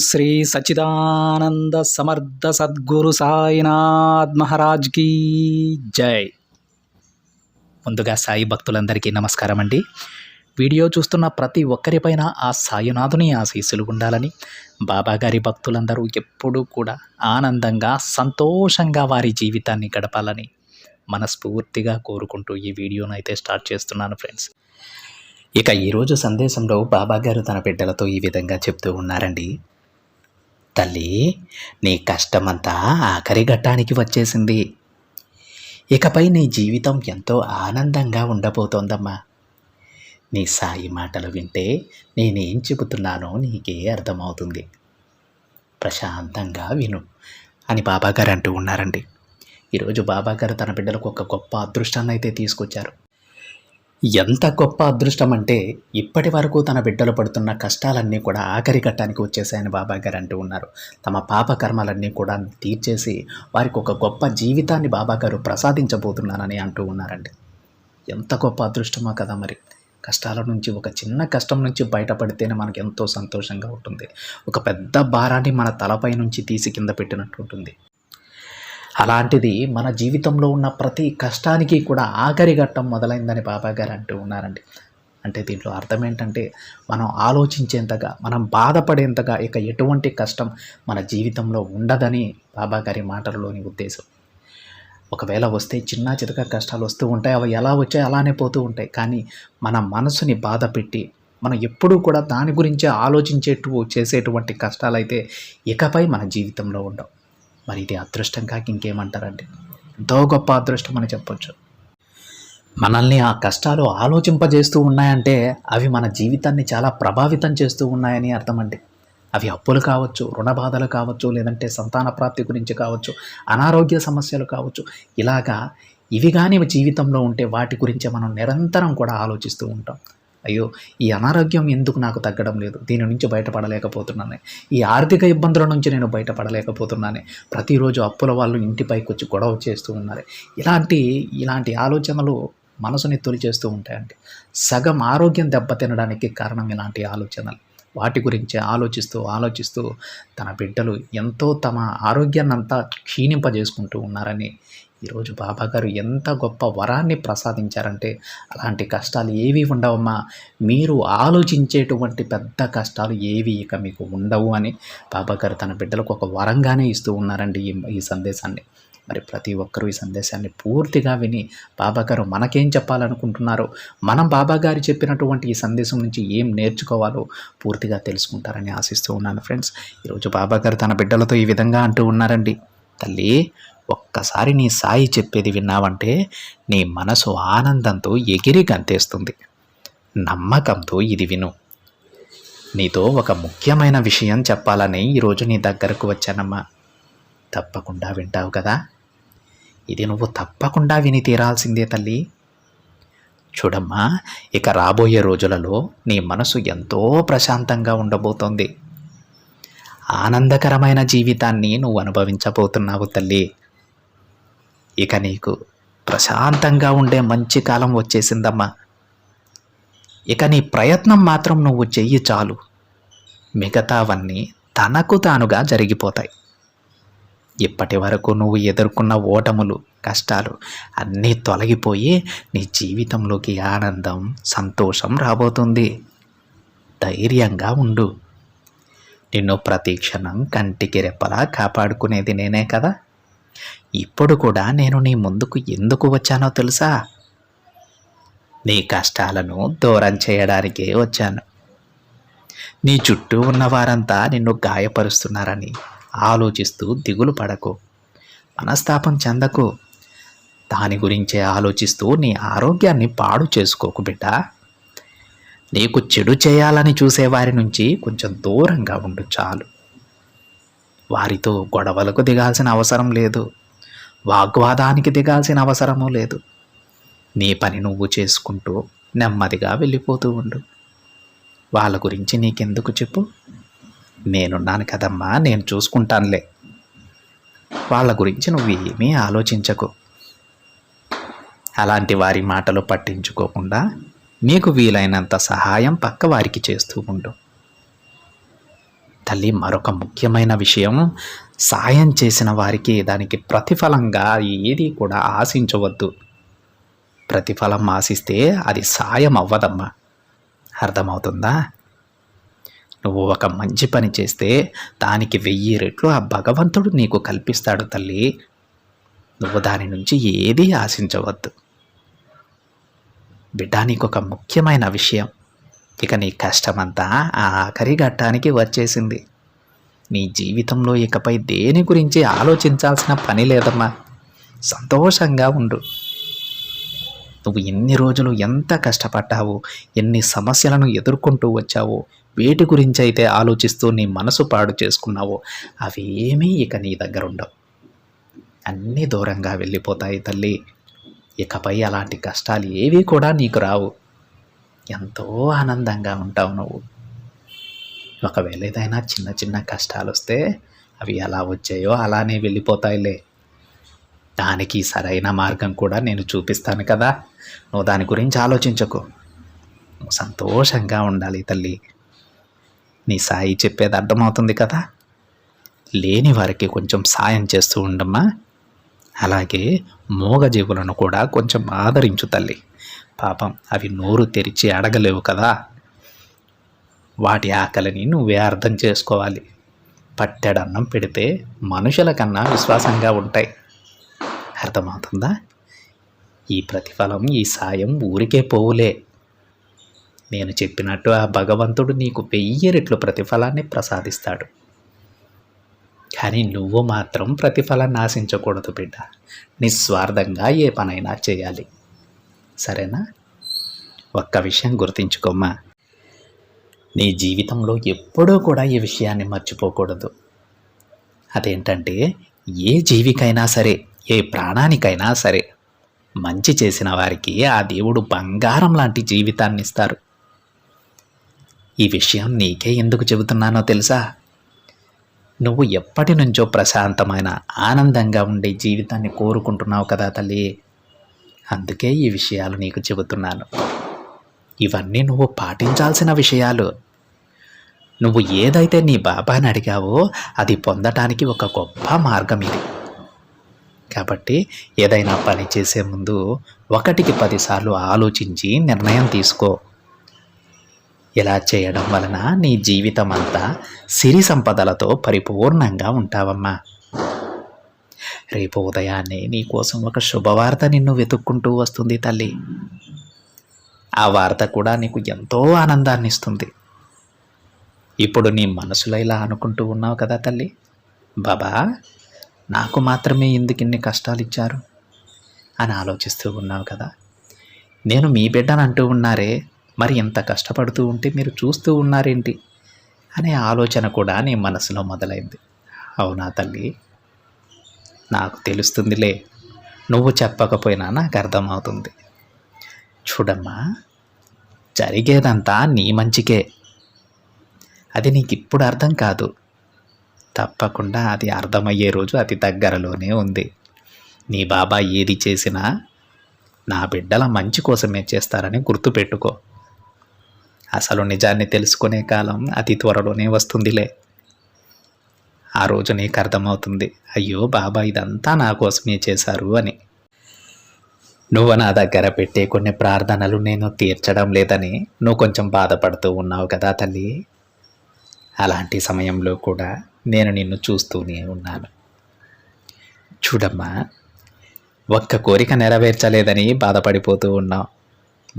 శ్రీ సచ్చిదానంద సమర్థ సద్గురు సాయినాథ్ మహారాజ్ కీ జై. ముందుగా సాయి భక్తులందరికీ నమస్కారం అండి. వీడియో చూస్తున్న ప్రతి ఒక్కరిపైన ఆ సాయినాథుని ఆశీస్సులు ఉండాలని, బాబాగారి భక్తులందరూ ఎప్పుడూ కూడా ఆనందంగా సంతోషంగా వారి జీవితాన్ని గడపాలని మనస్ఫూర్తిగా కోరుకుంటూ ఈ వీడియోను అయితే స్టార్ట్ చేస్తున్నాను ఫ్రెండ్స్. ఇక ఈరోజు సందేశంలో బాబాగారు తన బిడ్డలతో ఈ విధంగా చెప్తూ ఉన్నారండి. తల్లి, నీ కష్టమంతా ఆఖరి ఘట్టానికి వచ్చేసింది. ఇకపై నీ జీవితం ఎంతో ఆనందంగా ఉండబోతోందమ్మా. నీ సాయి మాటలు వింటే నేనేం చెబుతున్నానో నీకే అర్థమవుతుంది. ప్రశాంతంగా విను అని బాబాగారు అంటూ ఉన్నారండి. ఈరోజు బాబాగారు తన బిడ్డలకు ఒక గొప్ప అదృష్టాన్ని అయితే తీసుకొచ్చారు. ఎంత గొప్ప అదృష్టం అంటే, ఇప్పటి వరకు తన బిడ్డలు పడుతున్న కష్టాలన్నీ కూడా ఆఖరి ఘట్టానికి వచ్చేసాయని బాబాగారు అంటూ ఉన్నారు. తమ పాప కర్మలన్నీ కూడా తీర్చేసి వారికి ఒక గొప్ప జీవితాన్ని బాబాగారు ప్రసాదించబోతున్నానని అంటూ ఉన్నారండి. ఎంత గొప్ప అదృష్టమో కదా మరి. కష్టాల నుంచి, ఒక చిన్న కష్టం నుంచి బయటపడితేనే మనకు ఎంతో సంతోషంగా ఉంటుంది. ఒక పెద్ద భారాన్ని మన తలపై నుంచి తీసి కింద పెట్టినట్టు ఉంటుంది. అలాంటిది మన జీవితంలో ఉన్న ప్రతి కష్టానికి కూడా ఆఖరి ఘట్టం మొదలైందని బాబాగారు అంటూ ఉన్నారండి. అంటే దీంట్లో అర్థం ఏంటంటే, మనం ఆలోచించేంతగా, మనం బాధపడేంతగా ఇక ఎటువంటి కష్టం మన జీవితంలో ఉండదని బాబాగారి మాటలలోని ఉద్దేశం. ఒకవేళ వస్తే చిన్న చితక కష్టాలు వస్తూ ఉంటాయి. అవి ఎలా వచ్చాయి అలానే పోతూ ఉంటాయి. కానీ మన మనసుని బాధ పెట్టి మనం ఎప్పుడూ కూడా దాని గురించే చేసేటువంటి కష్టాలైతే ఇకపై మన జీవితంలో ఉండవు. మరి ఇది అదృష్టం కాక ఇంకేమంటారండి. ఎంతో గొప్ప అదృష్టం అని చెప్పొచ్చు. మనల్ని ఆ కష్టాలు ఆలోచింపజేస్తూ ఉన్నాయంటే అవి మన జీవితాన్ని చాలా ప్రభావితం చేస్తూ ఉన్నాయని అర్థమండి. అవి అప్పులు కావచ్చు, రుణ బాధలు కావచ్చు, లేదంటే సంతాన ప్రాప్తి గురించి కావచ్చు, అనారోగ్య సమస్యలు కావచ్చు. ఇలాగా ఇవి కానీ జీవితంలో ఉంటే వాటి గురించి మనం నిరంతరం కూడా ఆలోచిస్తూ ఉంటాం. అయ్యో, ఈ అనారోగ్యం ఎందుకు నాకు తగ్గడం లేదు, దీని నుంచి బయటపడలేకపోతున్నాను, ఈ ఆర్థిక ఇబ్బందుల నుంచి నేను బయటపడలేకపోతున్నాను, ప్రతిరోజు అప్పుల వాళ్ళు ఇంటిపైకి వచ్చి గొడవ చేస్తూ ఉన్నారు. ఇలాంటి ఆలోచనలు మనసుని తొలిచేస్తూ ఉంటాయండి. సగం ఆరోగ్యం దెబ్బతినడానికి కారణం ఇలాంటి ఆలోచనలు. వాటి గురించి ఆలోచిస్తూ తన బిడ్డలు ఎంతో తమ ఆరోగ్యాన్నంతా క్షీణింపజేసుకుంటూ ఉన్నారని ఈరోజు బాబాగారు ఎంత గొప్ప వరాన్ని ప్రసాదించారంటే, అలాంటి కష్టాలు ఏవి ఉండవమ్మా, మీరు ఆలోచించేటువంటి పెద్ద కష్టాలు ఏవి ఇక మీకు ఉండవు అని బాబాగారు తన బిడ్డలకు ఒక వరంగానే ఇస్తూ ఉన్నారండి ఈ సందేశాన్ని. మరి ప్రతి ఒక్కరూ ఈ సందేశాన్ని పూర్తిగా విని బాబాగారు మనకేం చెప్పాలనుకుంటున్నారో, మనం బాబాగారు చెప్పినటువంటి ఈ సందేశం నుంచి ఏం నేర్చుకోవాలో పూర్తిగా తెలుసుకుంటారని ఆశిస్తూ ఉన్నాను ఫ్రెండ్స్. ఈరోజు బాబాగారు తన బిడ్డలతో ఈ విధంగా అంటూ ఉన్నారండి. తల్లి, ఒక్కసారి నీ సాయి చెప్పేది విన్నావంటే నీ మనసు ఆనందంతో ఎగిరి గంతేస్తుంది. నమ్మకంతో ఇది విను. నీతో ఒక ముఖ్యమైన విషయం చెప్పాలని ఈరోజు నీ దగ్గరకు వచ్చానమ్మా. తప్పకుండా వింటావు కదా. ఇది నువ్వు తప్పకుండా విని తీరాల్సిందే తల్లి. చూడమ్మా, ఇక రాబోయే రోజులలో నీ మనసు ఎంతో ప్రశాంతంగా ఉండబోతోంది. ఆనందకరమైన జీవితాన్ని నువ్వు అనుభవించబోతున్నావు తల్లి. ఇక నీకు ప్రశాంతంగా ఉండే మంచి కాలం వచ్చేసిందమ్మా. ఇక నీ ప్రయత్నం మాత్రం నువ్వు చెయ్యి చాలు, మిగతావన్నీ తనకు తానుగా జరిగిపోతాయి. ఇప్పటి వరకు నువ్వు ఎదుర్కొన్న ఓటములు, కష్టాలు అన్నీ తొలగిపోయి నీ జీవితంలోకి ఆనందం, సంతోషం రాబోతుంది. ధైర్యంగా ఉండు. నిన్ను ప్రతి క్షణం కంటికి రెప్పలా కాపాడుకునేది నేనే కదా. ఇప్పుడు కూడా నేను నీ ముందుకు ఎందుకు వచ్చానో తెలుసా? నీ కష్టాలను దూరం చేయడానికే వచ్చాను. నీ చుట్టూ ఉన్న వారంతా నిన్ను గాయపరుస్తున్నారని ఆలోచిస్తూ దిగులు పడకు, మనస్తాపం చెందకు. దాని గురించే ఆలోచిస్తూ నీ ఆరోగ్యాన్ని పాడు చేసుకోకు బిడ్డ. నీకు చెడు చేయాలని చూసేవారి నుంచి కొంచెం దూరంగా ఉండు చాలు. వారితో గొడవలకు దిగాల్సిన అవసరం లేదు, వాగ్వాదానికి దిగాల్సిన అవసరమూ లేదు. నీ పని నువ్వు చేసుకుంటూ నెమ్మదిగా వెళ్ళిపోతూ ఉండు. వాళ్ళ గురించి నీకెందుకు చెప్పు, నేనున్నాను కదమ్మా, నేను చూసుకుంటానులే. వాళ్ళ గురించి నువ్వు ఏమీ ఆలోచించకు. అలాంటి వారి మాటలు పట్టించుకోకుండా నీకు వీలైనంత సహాయం పక్క వారికి చేస్తూ ఉండు. తల్లి, మరొక ముఖ్యమైన విషయం, సాయం చేసిన వారికి దానికి ప్రతిఫలంగా ఏది కూడా ఆశించవద్దు. ప్రతిఫలం ఆశిస్తే అది సాయం అవ్వదమ్మా. అర్థమవుతుందా? నువ్వు ఒక మంచి పని చేస్తే దానికి 1000 రెట్లు ఆ భగవంతుడు నీకు కల్పిస్తాడు తల్లి. నువ్వు దాని నుంచి ఏదీ ఆశించవద్దు. బిడ్డ, నీకొక ముఖ్యమైన విషయం, ఇక నీ కష్టమంతా ఆ ఆఖరి ఘట్టానికి వచ్చేసింది. నీ జీవితంలో ఇకపై దేని గురించి ఆలోచించాల్సిన పని లేదమ్మా. సంతోషంగా ఉండు. నువ్వు ఎన్ని రోజులు ఎంత కష్టపడ్డావో, ఎన్ని సమస్యలను ఎదుర్కొంటూ వచ్చావో, వేటి గురించి అయితే ఆలోచిస్తూ నీ మనసు పాడు చేసుకున్నావో అవేమీ ఇక నీ దగ్గర ఉండవు. అన్నీ దూరంగా వెళ్ళిపోతాయి తల్లి. ఇకపై అలాంటి కష్టాలు ఏవి కూడా నీకు రావు. ఎంతో ఆనందంగా ఉంటావు నువ్వు. ఒకవేళ ఏదైనా చిన్న చిన్న కష్టాలు వస్తే అవి ఎలా వచ్చాయో అలానే వెళ్ళిపోతాయిలే. దానికి సరైన మార్గం కూడా నేను చూపిస్తాను కదా. నువ్వు దాని గురించి ఆలోచించకు. నువ్వు సంతోషంగా ఉండాలి తల్లి. నీ సాయి చెప్పేది అర్థమవుతుంది కదా. లేని వారికి కొంచెం సాయం చేస్తూ ఉండమ్మా. అలాగే మూగజీవులను కూడా కొంచెం ఆదరించు తల్లి. పాపం అవి నోరు తెరిచి అడగలేవు కదా. వాటి ఆకలిని నువ్వే అర్థం చేసుకోవాలి. పట్టెడన్నం పెడితే మనుషుల కన్నా విశ్వాసంగా ఉంటాయి. అర్థమవుతుందా? ఈ ప్రతిఫలం, ఈ సాయం ఊరికే పోవులే. నేను చెప్పినట్టు ఆ భగవంతుడు నీకు 1000 రెట్లు ప్రతిఫలాన్ని ప్రసాదిస్తాడు. కానీ నువ్వు మాత్రం ప్రతిఫలాన్ని ఆశించకూడదు బిడ్డ. నిస్వార్థంగా ఏ పనైనా చేయాలి. సరేనా? ఒక్క విషయం గుర్తుంచుకోమ్మా. నీ జీవితంలో ఎప్పుడూ కూడా ఈ విషయాన్ని మర్చిపోకూడదు. అదేంటంటే, ఏ జీవికైనా సరే, ఏ ప్రాణానికైనా సరే, మంచి చేసిన వారికి ఆ దేవుడు బంగారం లాంటి జీవితాన్ని ఇస్తారు. ఈ విషయం నీకే ఎందుకు చెబుతున్నానో తెలుసా? నువ్వు ఎప్పటి నుంచో ప్రశాంతమైన, ఆనందంగా ఉండే జీవితాన్ని కోరుకుంటున్నావు కదా తల్లి. అందుకే ఈ విషయాలు నీకు చెబుతున్నాను. ఇవన్నీ నువ్వు పాటించాల్సిన విషయాలు. నువ్వు ఏదైతే నీ బాబాని అడిగావో అది పొందటానికి ఒక గొప్ప మార్గం ఇది. కాబట్టి ఏదైనా పని చేసే ముందు 1కి 10 సార్లు ఆలోచించి నిర్ణయం తీసుకో. ఇలా చేయడం వలన నీ జీవితం అంతా సిరి సంపదలతో పరిపూర్ణంగా ఉంటావమ్మా. రేపు ఉదయాన్నే నీ కోసం ఒక శుభవార్త నిన్ను వెతుక్కుంటూ వస్తుంది తల్లి. ఆ వార్త కూడా నీకు ఎంతో ఆనందాన్ని ఇస్తుంది. ఇప్పుడు నీ మనసులో ఇలా అనుకుంటూ ఉన్నావు కదా తల్లి, బాబా నాకు మాత్రమే ఎందుకు ఇన్ని కష్టాలు ఇచ్చారు అని ఆలోచిస్తూ ఉన్నావు కదా. నేను మీ బిడ్డను అంటూ ఉన్నారే, మరి ఇంత కష్టపడుతూ ఉంటే మీరు చూస్తూ ఉన్నారేంటి అనే ఆలోచన కూడా నీ మనసులో మొదలైంది. అవునా తల్లి? నాకు తెలుస్తుందిలే, నువ్వు చెప్పకపోయినా నాకు అర్థమవుతుంది. చూడమ్మా, జరిగేదంతా నీ మంచికే. అది నీకు ఇప్పుడు అర్థం కాదు. తప్పకుండా అది అర్థమయ్యే రోజు అతి దగ్గరలోనే ఉంది. నీ బాబా ఏది చేసినా నా బిడ్డల మంచి కోసమే చేస్తారని గుర్తుపెట్టుకో. అసలు నిజాన్ని తెలుసుకునే కాలం అతి త్వరలోనే వస్తుందిలే. ఆ రోజు నీకు అర్థమవుతుంది, అయ్యో బాబా ఇదంతా నా కోసమే చేశారు అని. నువ్వు నా దగ్గర పెట్టే కొన్ని ప్రార్థనలు నేను తీర్చడం లేదని నువ్వు కొంచెం బాధపడుతూ ఉన్నావు కదా తల్లి. అలాంటి సమయంలో కూడా నేను నిన్ను చూస్తూనే ఉన్నాను. చూడమ్మా, ఒక్క కోరిక నెరవేర్చలేదని బాధపడిపోతూ ఉన్నావు.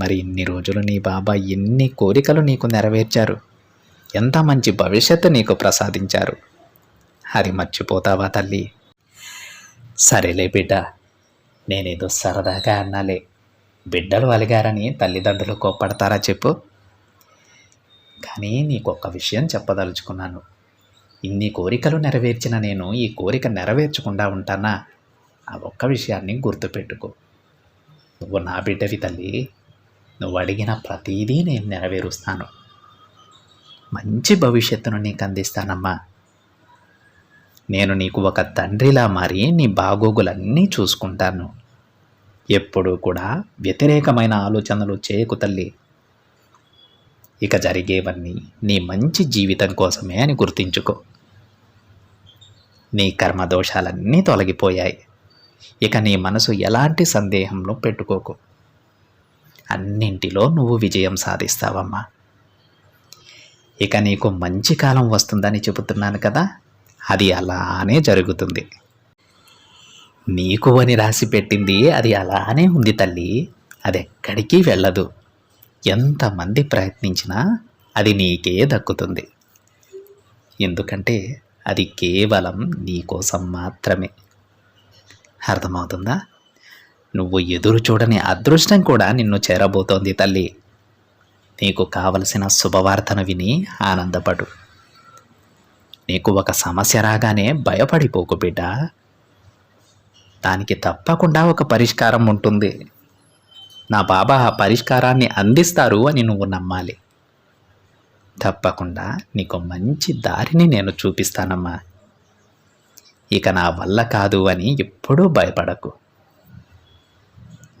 మరి ఇన్ని రోజులు నీ బాబా ఎన్ని కోరికలు నీకు నెరవేర్చారు, ఎంత మంచి భవిష్యత్తు నీకు ప్రసాదించారు. అది మర్చిపోతావా తల్లి? సరేలే బిడ్డ, నేనేదో సరదాగా అన్నాలే. బిడ్డలు అలిగారని తల్లిదండ్రులు కోప్పడతారా చెప్పు? కానీ నీకొక్క విషయం చెప్పదలుచుకున్నాను. ఇన్ని కోరికలు నెరవేర్చిన నేను ఈ కోరిక నెరవేర్చకుండా ఉంటానా? ఆ ఒక్క విషయాన్ని గుర్తుపెట్టుకో. నువ్వు నా బిడ్డవి తల్లి. నువ్వు అడిగిన ప్రతిదీ నేను నెరవేరుస్తాను. మంచి భవిష్యత్తును నీకు అందిస్తానమ్మా. నేను నీకు ఒక తండ్రిలా మారి నీ బాగోగులన్నీ చూసుకుంటాను. ఎప్పుడూ కూడా వ్యతిరేకమైన ఆలోచనలు చేయకు తల్లి. ఇక జరిగేవన్నీ నీ మంచి జీవితం కోసమే అని గుర్తించుకో. నీ కర్మదోషాలన్నీ తొలగిపోయాయి. ఇక నీ మనసు ఎలాంటి సందేహంలో పెట్టుకోకు. అన్నింటిలో నువ్వు విజయం సాధిస్తావమ్మా. ఇక నీకు మంచి కాలం వస్తుందని చెబుతున్నాను కదా, అది అలానే జరుగుతుంది. నీకు అని రాసి పెట్టింది అది అలానే ఉంది తల్లి. అది ఎక్కడికి వెళ్ళదు. ఎంతమంది ప్రయత్నించినా అది నీకే దక్కుతుంది. ఎందుకంటే అది కేవలం నీకోసం మాత్రమే. అర్థమవుతుందా? నువ్వు ఎదురు చూడని అదృష్టం కూడా నిన్ను చేరబోతోంది తల్లి. నీకు కావలసిన శుభవార్తను విని ఆనందపడు. నీకు ఒక సమస్య రాగానే భయపడిపోకు బిడ్డ. దానికి తప్పకుండా ఒక పరిష్కారం ఉంటుంది. నా బాబా ఆ పరిష్కారాన్ని అందిస్తారు అని నువ్వు నమ్మాలి. తప్పకుండా నీకు మంచి దారిని నేను చూపిస్తానమ్మా. ఇక నా వల్ల కాదు అని ఎప్పుడూ భయపడకు.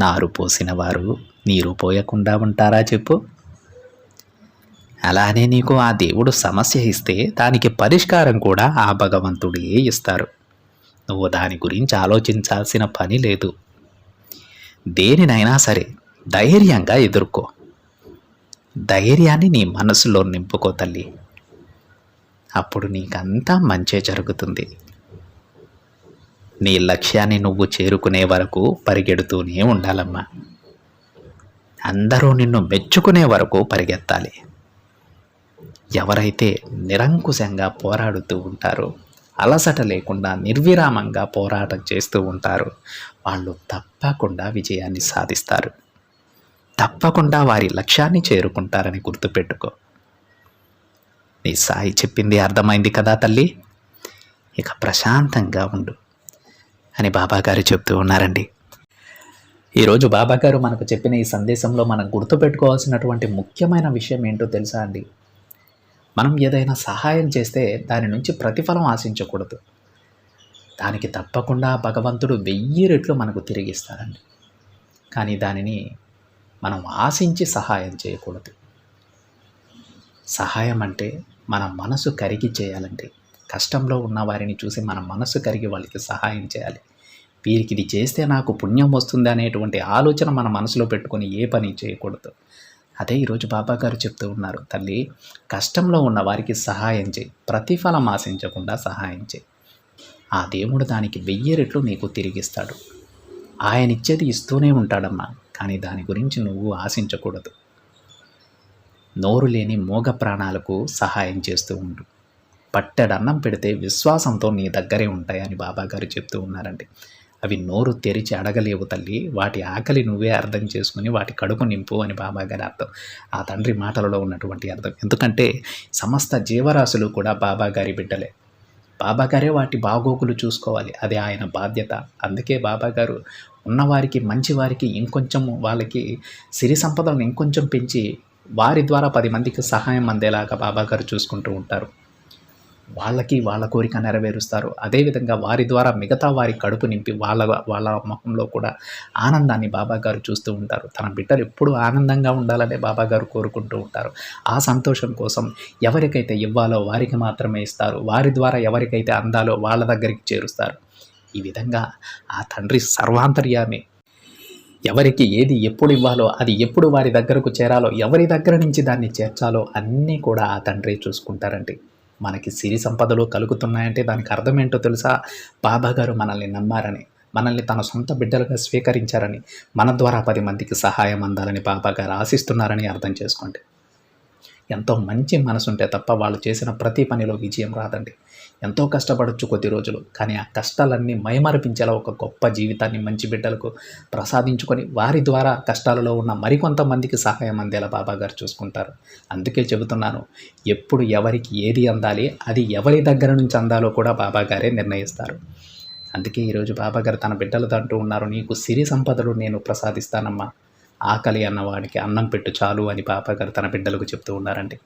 నారు పోసిన వారు నీరు పోయకుండా ఉంటారా చెప్పు? అలానే నీకు ఆ దేవుడు సమస్య ఇస్తే దానికి పరిష్కారం కూడా ఆ భగవంతుడే ఇస్తారు. నువ్వు దాని గురించి ఆలోచించాల్సిన పని లేదు. దేనినైనా సరే ధైర్యంగా ఎదుర్కో. ధైర్యాన్ని నీ మనసులో నింపుకో తల్లి. అప్పుడు నీకంతా మంచే జరుగుతుంది. నీ లక్ష్యాన్ని నువ్వు చేరుకునే వరకు పరిగెడుతూనే ఉండాలమ్మా. అందరూ నిన్ను మెచ్చుకునే వరకు పరిగెత్తాలి. ఎవరైతే నిరంకుశంగా పోరాడుతూ ఉంటారో, అలసట లేకుండా నిర్విరామంగా పోరాటం చేస్తూ ఉంటారో, వాళ్ళు తప్పకుండా విజయాన్ని సాధిస్తారు. తప్పకుండా వారి లక్ష్యాన్ని చేరుకుంటారని గుర్తుపెట్టుకో. నీ సాయి చెప్పింది అర్థమైంది కదా తల్లి? ఇక ప్రశాంతంగా ఉండు అని బాబాగారు చెప్తూ ఉన్నారండి. ఈరోజు బాబాగారు మనకు చెప్పిన ఈ సందేశంలో మనం గుర్తుపెట్టుకోవాల్సినటువంటి ముఖ్యమైన విషయం ఏంటో తెలుసా అండి? మనం ఏదైనా సహాయం చేస్తే దాని నుంచి ప్రతిఫలం ఆశించకూడదు. దానికి తప్పకుండా భగవంతుడు 1000 రెట్లు మనకు తిరిగిస్తాడండి. కానీ దానిని మనం ఆశించి సహాయం చేయకూడదు. సహాయం అంటే మన మనసు కరిగి చేయాలండి. కష్టంలో ఉన్న వారిని చూసి మన మనసు కరిగి వాళ్ళకి సహాయం చేయాలి. వీరికి ఇది చేస్తే నాకు పుణ్యం వస్తుంది అనేటువంటి ఆలోచన మన మనసులో పెట్టుకొని ఏ పని చేయకూడదు. అదే ఈరోజు బాబాగారు చెప్తూ ఉన్నారు, తల్లి కష్టంలో ఉన్న వారికి సహాయం చేయి, ప్రతిఫలం ఆశించకుండా సహాయం చేయి. ఆ దేవుడు దానికి 1000 రెట్లు నీకు తిరిగిస్తాడు. ఆయన ఇచ్చేది ఇస్తూనే ఉంటాడమ్మా. కానీ దాని గురించి నువ్వు ఆశించకూడదు. నోరు లేని మూగ ప్రాణాలకు సహాయం చేస్తూ ఉండు. పట్టెడన్నం పెడితే విశ్వాసంతో నీ దగ్గరే ఉంటాయని బాబాగారు చెప్తూ ఉన్నారండి. అవి నోరు తెరిచి అడగలేవు తల్లి. వాటి ఆకలి నువ్వే అర్థం చేసుకుని వాటి కడుపు నింపు అని బాబాగారి అర్థం. ఆ తండ్రి మాటలలో ఉన్నటువంటి అర్థం. ఎందుకంటే సమస్త జీవరాశులు కూడా బాబాగారి బిడ్డలే. బాబాగారే వాటి బాగోగులు చూసుకోవాలి. అది ఆయన బాధ్యత. అందుకే బాబాగారు ఉన్నవారికి మంచివారికి ఇంకొంచెం వాళ్ళకి సిరి సంపదలను ఇంకొంచెం పెంచి వారి ద్వారా 10 మందికి సహాయం అందేలాగా బాబాగారు చూసుకుంటూ ఉంటారు. వాళ్ళకి వాళ్ళ కోరిక నెరవేరుస్తారు. అదేవిధంగా వారి ద్వారా మిగతా వారి కడుపు నింపి వాళ్ళ ముఖంలో కూడా ఆనందాన్ని బాబాగారు చూస్తూ ఉంటారు. తన బిడ్డలు ఎప్పుడూ ఆనందంగా ఉండాలనే బాబాగారు కోరుకుంటూ ఉంటారు. ఆ సంతోషం కోసం ఎవరికైతే ఇవ్వాలో వారికి మాత్రమే ఇస్తారు. వారి ద్వారా ఎవరికైతే అందాలో వాళ్ళ దగ్గరికి చేరుస్తారు. ఈ విధంగా ఆ తండ్రి సర్వాంతర్యామి. ఎవరికి ఏది ఎప్పుడు ఇవ్వాలో, అది ఎప్పుడు వారి దగ్గరకు చేరాలో, ఎవరి దగ్గర నుంచి దాన్ని చేర్చాలో అన్నీ కూడా ఆ తండ్రి చూసుకుంటారండి. మనకి సిరి సంపదలు కలుగుతున్నాయంటే దానికి అర్థం ఏంటో తెలుసా? బాబాగారు మనల్ని నమ్మారని, మనల్ని తన సొంత బిడ్డలుగా స్వీకరించారని, మన ద్వారా 10 మందికి సహాయం అందాలని బాబాగారు ఆశిస్తున్నారని అర్థం చేసుకోండి. ఎంతో మంచి మనసు ఉంటే తప్ప వాళ్ళు చేసిన ప్రతి పనిలో విజయం రాదండి. ఎంతో కష్టపడొచ్చు కొద్ది రోజులు, కానీ ఆ కష్టాలన్నీ మైమరపించేలా ఒక గొప్ప జీవితాన్ని మంచి బిడ్డలకు ప్రసాదించుకొని వారి ద్వారా కష్టాలలో ఉన్న మరికొంతమందికి సహాయం అందేలా బాబాగారు చూసుకుంటారు. అందుకే చెబుతున్నాను, ఎప్పుడు ఎవరికి ఏది అందాలి, అది ఎవరి దగ్గర నుంచి అందాలో కూడా బాబాగారే నిర్ణయిస్తారు. అందుకే ఈరోజు బాబాగారు తన బిడ్డలతో అంటూ ఉన్నారు, నీకు సిరి సంపదలు నేను ప్రసాదిస్తానమ్మా, ఆకలి అన్నవాడికి అన్నం పెట్టు చాలు అని బాబాగారు తన బిడ్డలకు చెప్తూ ఉన్నారండి.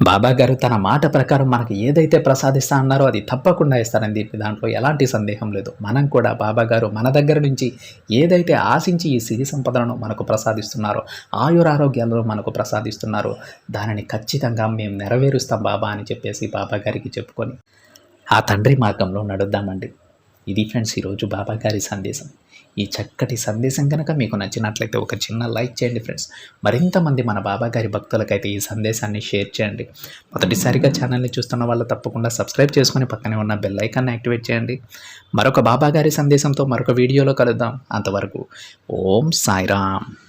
బాబాగారు తన మాట ప్రకారం మనకు ఏదైతే ప్రసాదిస్తా అన్నారో అది తప్పకుండా ఇస్తారని చెప్పి దాంట్లో ఎలాంటి సందేహం లేదు. మనం కూడా బాబాగారు మన దగ్గర నుంచి ఏదైతే ఆశించి ఈ సిరి సంపదలను మనకు ప్రసాదిస్తున్నారో, ఆయురారోగ్యాలను మనకు ప్రసాదిస్తున్నారో దానిని ఖచ్చితంగా మేము నెరవేరుస్తాం బాబా అని చెప్పేసి బాబాగారికి చెప్పుకొని ఆ తండ్రి మార్గంలో నడుద్దామండి. ఇది ఫ్రెండ్స్ ఈరోజు బాబాగారి సందేశం. ఈ చక్కటి సందేశం కనుక మీకు నచ్చినట్లయితే ఒక చిన్న లైక్ చేయండి ఫ్రెండ్స్. మరింతమంది మన బాబాగారి భక్తులకైతే ఈ సందేశాన్ని షేర్ చేయండి. మొదటిసారిగా ఛానల్ని చూస్తున్న వాళ్ళు తప్పకుండా సబ్స్క్రైబ్ చేసుకొని పక్కనే ఉన్న బెల్ ఐకాన్ని యాక్టివేట్ చేయండి. మరొక బాబాగారి సందేశంతో మరొక వీడియోలో కలుద్దాం. అంతవరకు ఓం సాయిరామ్.